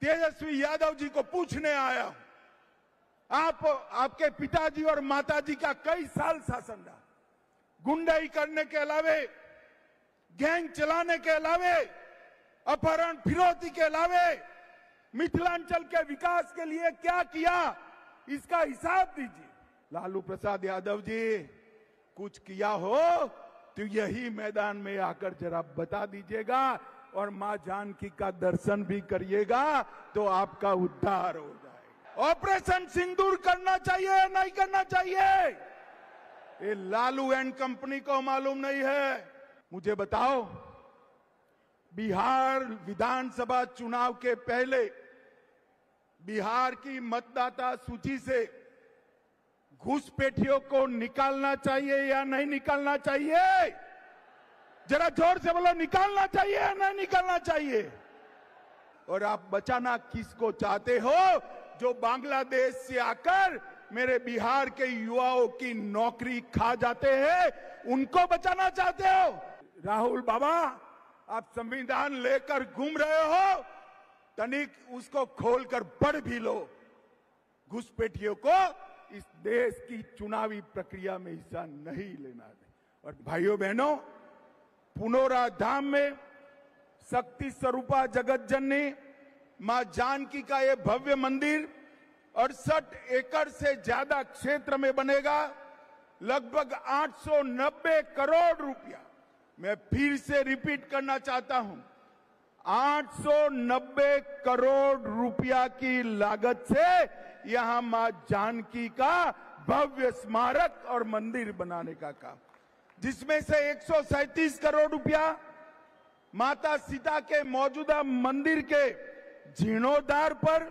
तेजस्वी यादव जी को पूछने आया हूं, आपके पिताजी और माताजी का कई साल शासन रहा, गुंडाई करने के अलावे, गैंग चलाने के अलावे, अपहरण फिरौती के अलावे मिथिलांचल के विकास के लिए क्या किया, इसका हिसाब दीजिए। लालू प्रसाद यादव जी, कुछ किया हो तो यही मैदान में आकर जरा बता दीजिएगा और मां जानकी का दर्शन भी करिएगा तो आपका उद्धार हो जाएगा। ऑपरेशन सिंदूर करना चाहिए, नहीं करना चाहिए, ये लालू एंड कंपनी को मालूम नहीं है। मुझे बताओ, बिहार विधानसभा चुनाव के पहले बिहार की मतदाता सूची से घुसपैठियों को निकालना चाहिए या नहीं निकालना चाहिए? जरा जोर से बोलो, निकालना चाहिए या नहीं निकालना चाहिए? और आप बचाना किसको चाहते हो? जो बांग्लादेश से आकर मेरे बिहार के युवाओं की नौकरी खा जाते हैं, उनको बचाना चाहते हो? राहुल बाबा, आप संविधान लेकर घूम रहे हो, तनिक उसको खोलकर पढ़ भी लो। घुसपैठियों को इस देश की चुनावी प्रक्रिया में हिस्सा नहीं लेना दे। और भाइयों बहनों, पुनौरा धाम में शक्ति स्वरूपा जगत जननी मां जानकी का ये भव्य मंदिर 68 एकड़ से ज्यादा क्षेत्र में बनेगा, लगभग 890 करोड़ रुपया। मैं फिर से रिपीट करना चाहता हूं, 890 करोड़ रुपया की लागत से यहां मां जानकी का भव्य स्मारक और मंदिर बनाने का काम, जिसमें से 137 करोड़ रुपया माता सीता के मौजूदा मंदिर के जीर्णोद्धार पर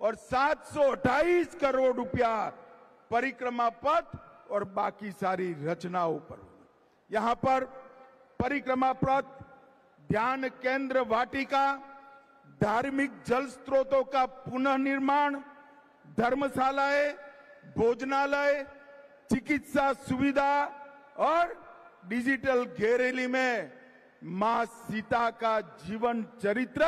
और 728 करोड़ रुपया परिक्रमा पथ और बाकी सारी रचनाओं पर। यहां पर परिक्रमा पथ, ध्यान केंद्र वाटिका, धार्मिक जल स्रोतों का पुनः निर्माण, धर्मशालाएं, भोजनालय, चिकित्सा सुविधा और डिजिटल गैलरी में मां सीता का जीवन चरित्र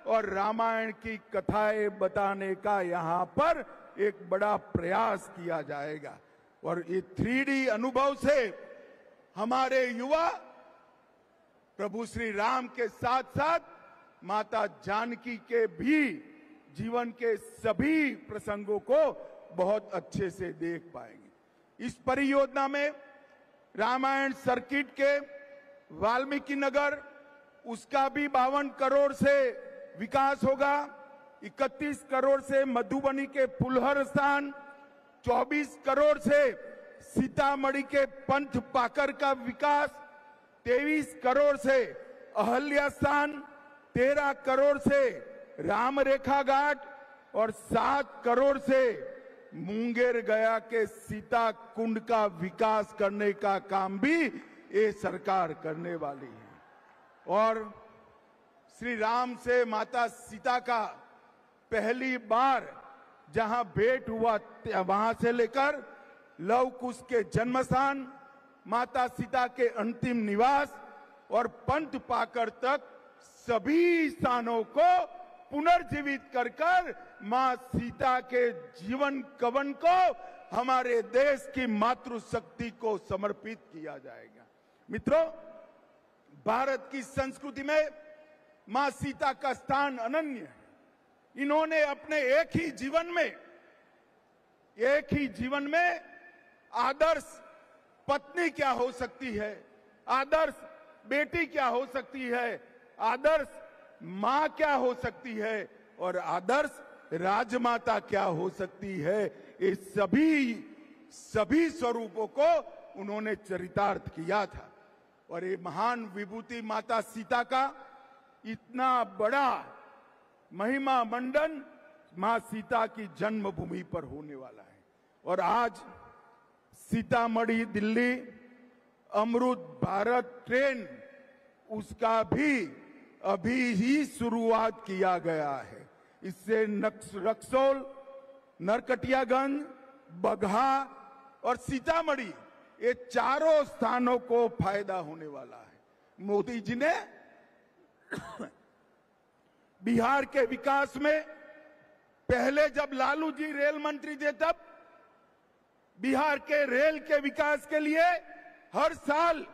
और रामायण की कथाएं बताने का यहां पर एक बड़ा प्रयास किया जाएगा। और ये 3D अनुभव से हमारे युवा प्रभु श्री राम के साथ साथ माता जानकी के भी जीवन के सभी प्रसंगों को बहुत अच्छे से देख पाएंगे। इस परियोजना में रामायण सर्किट के वाल्मीकि नगर, उसका भी 52 करोड़ से विकास होगा। 31 करोड़ से मधुबनी के फुलहर स्थान, 24 करोड़ से सीतामढ़ी के पंथ पाकर का विकास, 23 करोड़ से अहल्या स्थान, 13 करोड़ से राम रेखा घाट और 7 करोड़ से मुंगेर गया के सीता कुंड का विकास करने का काम भी ये सरकार करने वाली है। और श्री राम से माता सीता का पहली बार जहां भेंट हुआ, वहां से लेकर लव कुश के जन्म स्थान, माता सीता के अंतिम निवास और पंथ पाकर तक सभी स्थानों को पुनर्जीवित कर मां सीता के जीवन कवन को हमारे देश की मातृशक्ति को समर्पित किया जाएगा। मित्रों, भारत की संस्कृति में मां सीता का स्थान अनन्य है। इन्होंने अपने एक ही जीवन में आदर्श पत्नी क्या हो सकती है, आदर्श बेटी क्या हो सकती है, आदर्श मां क्या हो सकती है और आदर्श राजमाता क्या हो सकती है, ये सभी स्वरूपों को उन्होंने चरितार्थ किया था। और ये महान विभूति माता सीता का इतना बड़ा महिमा मंडन मां सीता की जन्मभूमि पर होने वाला है। और आज सीतामढ़ी दिल्ली अमृत भारत ट्रेन, उसका भी अभी ही शुरुआत किया गया है। इससे रक्सौल, नरकटियागंज, बगहा और सीतामढ़ी, ये चारों स्थानों को फायदा होने वाला है। मोदी जी ने बिहार के विकास में पहले जब लालू जी रेल मंत्री थे तब बिहार के रेल के विकास के लिए हर साल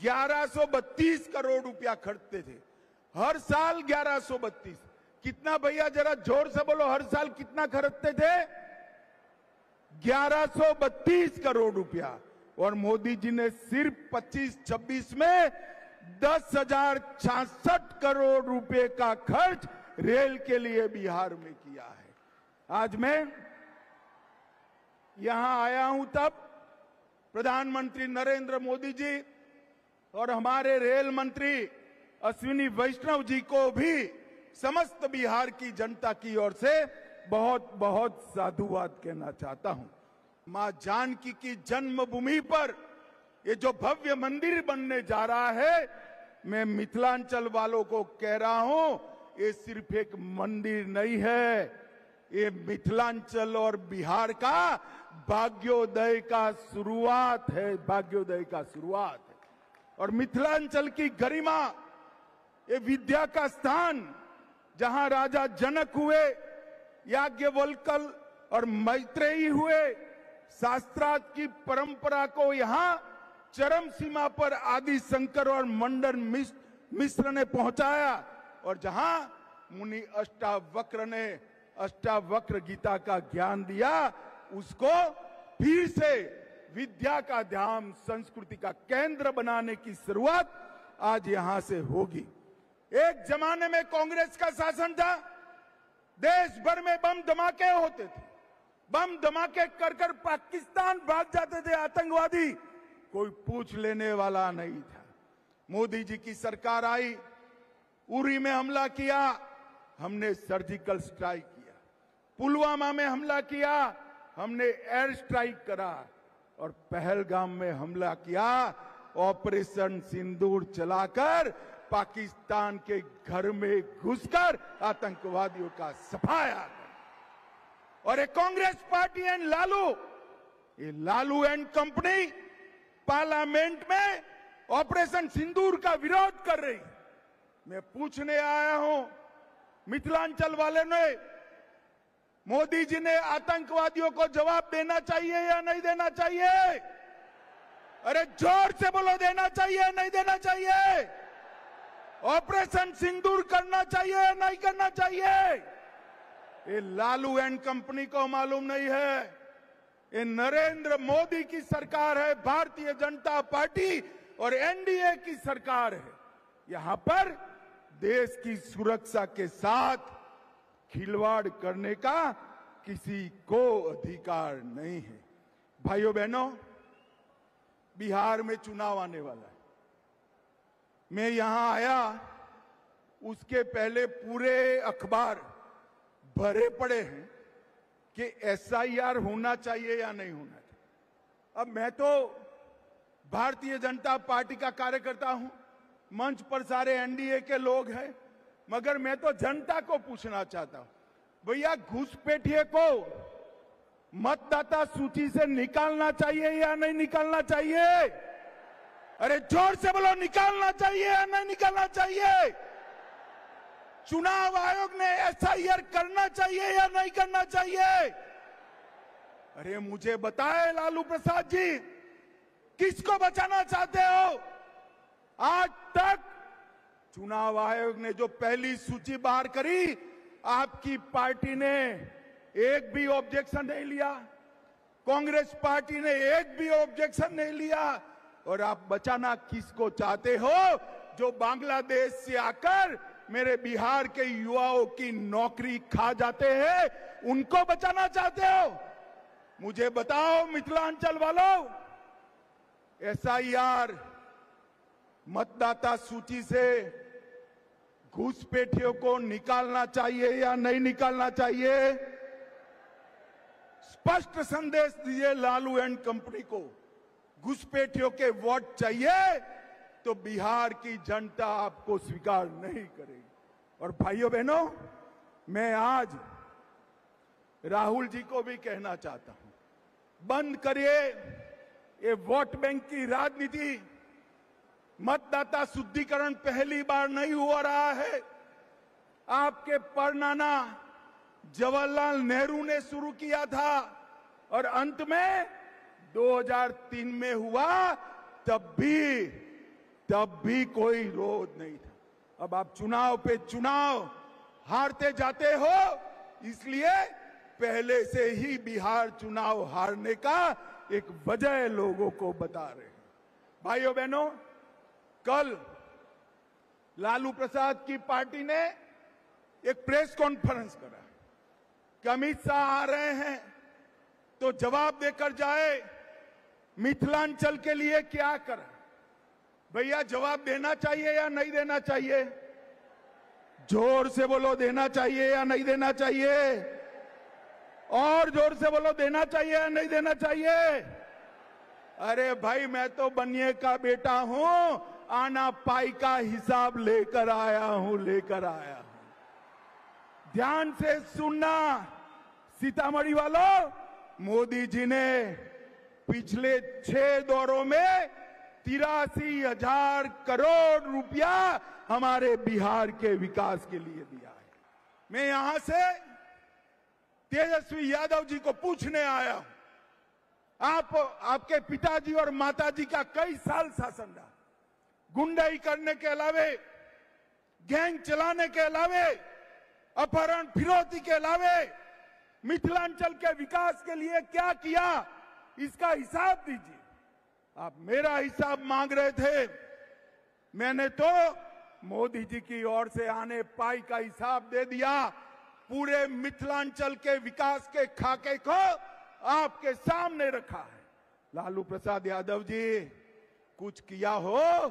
1132 करोड़ रुपया खर्चते थे। हर साल 1132। कितना भैया जरा जोर से बोलो, हर साल कितना खर्चते थे? 1132 करोड़ रुपया। और मोदी जी ने सिर्फ 25-26 में 10,066 करोड़ रुपए का खर्च रेल के लिए बिहार में किया है। आज मैं यहां आया हूं तब प्रधानमंत्री नरेंद्र मोदी जी और हमारे रेल मंत्री अश्विनी वैष्णव जी को भी समस्त बिहार की जनता की ओर से बहुत बहुत साधुवाद कहना चाहता हूं। मां जानकी की जन्मभूमि पर ये जो भव्य मंदिर बनने जा रहा है, मैं मिथिलांचल वालों को कह रहा हूं, ये सिर्फ एक मंदिर नहीं है, ये मिथिलांचल और बिहार का भाग्योदय का शुरुआत है, भाग्योदय का शुरुआत है। और मिथिलांचल की गरिमा, ये विद्या का स्थान, जहां राजा जनक हुए, याज्ञवल्क्य और मैत्रेयी हुए, शास्त्रार्थ की परंपरा को यहां चरम सीमा पर आदि शंकर और मंडन मिश्र ने पहुंचाया, और जहां मुनि अष्टावक्र ने अष्टावक्र गीता का ज्ञान दिया, उसको फिर से विद्या का धाम, संस्कृति का केंद्र बनाने की शुरुआत आज यहां से होगी। एक जमाने में कांग्रेस का शासन था, देश भर में बम धमाके होते थे, बम धमाके कर कर पाकिस्तान भाग जाते थे आतंकवादी, कोई पूछ लेने वाला नहीं था। मोदी जी की सरकार आई, उरी में हमला किया, हमने सर्जिकल स्ट्राइक किया, पुलवामा में हमला किया, हमने एयर स्ट्राइक करा, और पहलगाम में हमला किया, ऑपरेशन सिंदूर चलाकर पाकिस्तान के घर में घुसकर आतंकवादियों का सफाया। और एक कांग्रेस पार्टी एंड लालू, ये लालू एंड कंपनी पार्लियामेंट में ऑपरेशन सिंदूर का विरोध कर रही। मैं पूछने आया हूं, मिथिलांचल वाले ने, मोदी जी ने आतंकवादियों को जवाब देना चाहिए या नहीं देना चाहिए? अरे जोर से बोलो, देना चाहिए या नहीं देना चाहिए? ऑपरेशन सिंदूर करना चाहिए या नहीं करना चाहिए? ये लालू एंड कंपनी को मालूम नहीं है, ये नरेंद्र मोदी की सरकार है, भारतीय जनता पार्टी और एनडीए की सरकार है। यहां पर देश की सुरक्षा के साथ खिलवाड़ करने का किसी को अधिकार नहीं है। भाइयों बहनों, बिहार में चुनाव आने वाला है। मैं यहां आया, उसके पहले पूरे अखबार भरे पड़े हैं कि एसआईआर होना चाहिए या नहीं होना चाहिए। अब मैं तो भारतीय जनता पार्टी का कार्यकर्ता हूं, मंच पर सारे एनडीए के लोग हैं, मगर मैं तो जनता को पूछना चाहता हूं, भैया घुसपैठिए को मतदाता सूची से निकालना चाहिए या नहीं निकालना चाहिए? अरे जोर से बोलो, निकालना चाहिए या नहीं निकालना चाहिए? चुनाव आयोग ने एसआईआर करना चाहिए या नहीं करना चाहिए? अरे मुझे बताए लालू प्रसाद जी, किसको बचाना चाहते हो? आज तक चुनाव आयोग ने जो पहली सूची बाहर करी, आपकी पार्टी ने एक भी ऑब्जेक्शन नहीं लिया, कांग्रेस पार्टी ने एक भी ऑब्जेक्शन नहीं लिया। और आप बचाना किसको चाहते हो? जो बांग्लादेश से आकर मेरे बिहार के युवाओं की नौकरी खा जाते हैं, उनको बचाना चाहते हो? मुझे बताओ मिथिलांचल वालों, एसआईआर मतदाता सूची से घुसपैठियों को निकालना चाहिए या नहीं निकालना चाहिए? स्पष्ट संदेश दीजिए लालू एंड कंपनी को। घुसपैठियों के वोट चाहिए तो बिहार की जनता आपको स्वीकार नहीं करेगी। और भाइयों बहनों, मैं आज राहुल जी को भी कहना चाहता हूं, बंद करिए ये वोट बैंक की राजनीति। मतदाता शुद्धिकरण पहली बार नहीं हो रहा है। आपके परनाना जवाहरलाल नेहरू ने शुरू किया था और अंत में 2003 में हुआ, तब भी कोई विरोध नहीं था। अब आप चुनाव पे चुनाव हारते जाते हो, इसलिए पहले से ही बिहार चुनाव हारने का एक वजह लोगों को बता रहे हैं। भाइयों बहनों, कल लालू प्रसाद की पार्टी ने एक प्रेस कॉन्फ्रेंस करा कि अमित शाह आ रहे हैं तो जवाब देकर जाए, मिथिलांचल के लिए क्या करें। भैया जवाब देना चाहिए या नहीं देना चाहिए? जोर से बोलो, देना चाहिए या नहीं देना चाहिए? और जोर से बोलो, देना चाहिए या नहीं देना चाहिए? अरे भाई, मैं तो बनिए का बेटा हूं, आना पाई का हिसाब लेकर आया हूं। ध्यान से सुनना सीतामढ़ी वालों, मोदी जी ने पिछले 6 दौरों में 83,000 करोड़ रुपया हमारे बिहार के विकास के लिए दिया है। मैं यहां से तेजस्वी यादव जी को पूछने आया हूं, आपके पिताजी और माताजी का कई साल शासन रहा, गुंडाई करने के अलावे, गैंग चलाने के अलावे, अपहरण फिरौती के अलावे मिथिलांचल के विकास के लिए क्या किया, इसका हिसाब दीजिए। आप मेरा हिसाब मांग रहे थे, मैंने तो मोदी जी की ओर से आने पाई का हिसाब दे दिया। पूरे मिथिलांचल के विकास के खाके को आपके सामने रखा है। लालू प्रसाद यादव जी, कुछ किया हो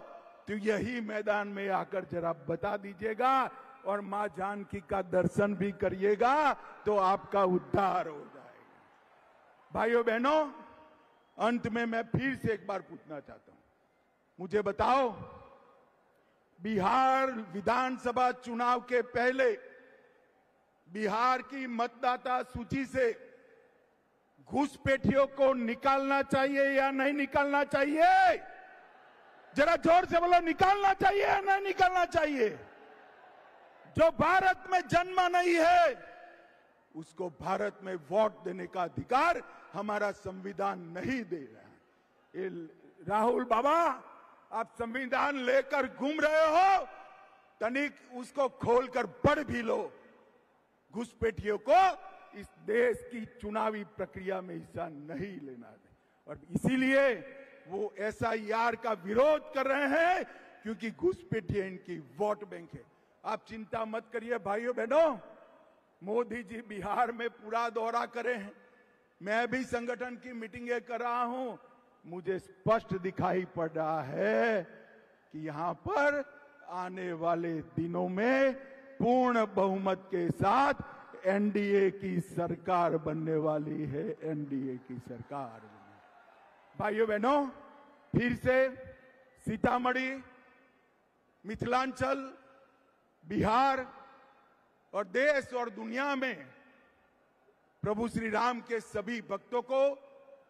तो यही मैदान में आकर जरा बता दीजिएगा और मां जानकी का दर्शन भी करिएगा तो आपका उद्धार हो जाएगा। भाइयों बहनों, अंत में मैं फिर से एक बार पूछना चाहता हूं, मुझे बताओ, बिहार विधानसभा चुनाव के पहले बिहार की मतदाता सूची से घुसपैठियों को निकालना चाहिए या नहीं निकालना चाहिए? जरा जोर से बोलो, निकालना चाहिए या नहीं निकालना चाहिए? जो भारत में जन्मा नहीं है उसको भारत में वोट देने का अधिकार हमारा संविधान नहीं दे रहा है। राहुल बाबा, आप संविधान लेकर घूम रहे हो, तनिक उसको खोलकर पढ़ भी लो। घुसपैठियों को इस देश की चुनावी प्रक्रिया में हिस्सा नहीं लेना है और इसीलिए वो SIR का विरोध कर रहे हैं, क्योंकि घुसपैठिए इनकी वोट बैंक है। आप चिंता मत करिए भाइयों बहनों, मोदी जी बिहार में पूरा दौरा करे हैं, मैं भी संगठन की मीटिंगें कर रहा हूं, मुझे स्पष्ट दिखाई पड़ रहा है कि यहां पर आने वाले दिनों में पूर्ण बहुमत के साथ NDA की सरकार बनने वाली है। NDA की सरकार। भाइयों बहनों, फिर से सीतामढ़ी, मिथिलांचल, बिहार और देश और दुनिया में प्रभु श्री राम के सभी भक्तों को,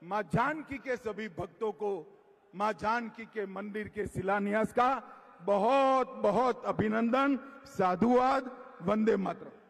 मां जानकी के सभी भक्तों को मां जानकी के मंदिर के शिलान्यास का बहुत बहुत अभिनंदन, साधुवाद, वंदे मातरम।